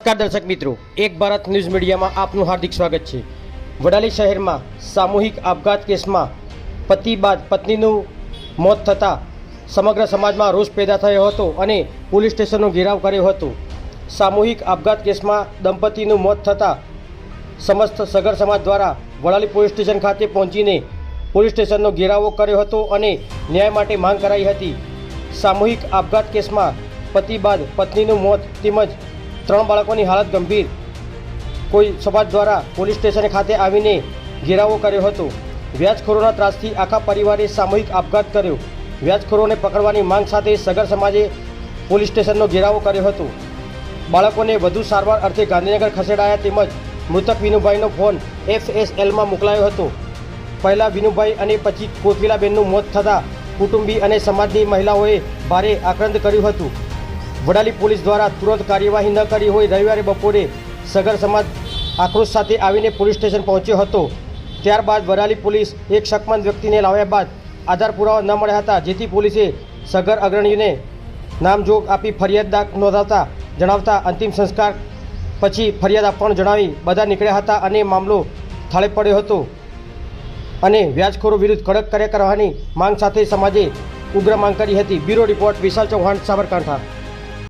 નમસ્કાર દર્શક મિત્રો, એક ભારત ન્યૂઝ મીડિયામાં આપનું હાર્દિક સ્વાગત છે। વડાલી શહેરમાં સામૂહિક આપઘાત કેસમાં પતિ બાદ પત્નીનું મોત થતાં સમગ્ર સમાજમાં રોષ પેદા થયો હતો અને પોલીસ સ્ટેશનનો ઘેરાવ કર્યો હતો। સામૂહિક આપઘાત કેસમાં દંપતીનું મોત થતાં સમસ્ત સગર સમાજ દ્વારા વડાલી પોલીસ સ્ટેશન ખાતે પહોંચીને પોલીસ સ્ટેશનનો ઘેરાવો કર્યો હતો અને ન્યાય માટે માંગ કરાઈ હતી। સામૂહિક આપઘાત કેસમાં પતિ બાદ પત્નીનું મોત તેમજ 3 બાળકોની હાલત ગંભીર કોઈ સમાજ દ્વારા પોલીસ સ્ટેશન ખાતે આવીને ઘેરાવો કર્યો હતો। વ્યાજખોરોના ત્રાસથી આખા પરિવારે સામૂહિક આપઘાત કર્યો। વ્યાજખોરોને પકડવાની માંગ સાથે સગર સમાજે પોલીસ સ્ટેશનનો ઘેરાવો કર્યો હતો। બાળકોને વધુ સારવાર અર્થે ગાંધીનગર ખસેડાયા તેમજ મૃતક વિનુભાઈનો ફોન FSLમાં મોકલાયો હતો। પહેલાં વિનુભાઈ અને પછી કોથવીલાબેનનું મોત થતાં કુટુંબી અને સમાજની મહિલાઓએ ભારે આક્રંદ કર્યું હતું। વડાલી પોલીસ દ્વારા તુરંત કાર્યવાહી ન કરી હોય રવિવારે બપોરે સગર સમાજ આક્રોશ સાથે આવીને પોલીસ સ્ટેશન પહોંચ્યો હતો। ત્યારબાદ વડાલી પોલીસ એક શકમંદ વ્યક્તિને લાવ્યા બાદ આધાર પુરાવા ન મળ્યા હતા, જેથી પોલીસે સગર અગ્રણીને નામજોગ આપી ફરિયાદ નોંધાવતા જણાવતા અંતિમ સંસ્કાર પછી ફરિયાદ આપવાનું જણાવી બધા નીકળ્યા હતા અને મામલો થાળે પડ્યો હતો અને વ્યાજખોરો વિરુદ્ધ કડક કાર્ય કરવાની માંગ સાથે સમાજે ઉગ્ર માંગ કરી હતી। બ્યુરો રિપોર્ટ વિશાલ ચૌહાણ, સાબરકાંઠા।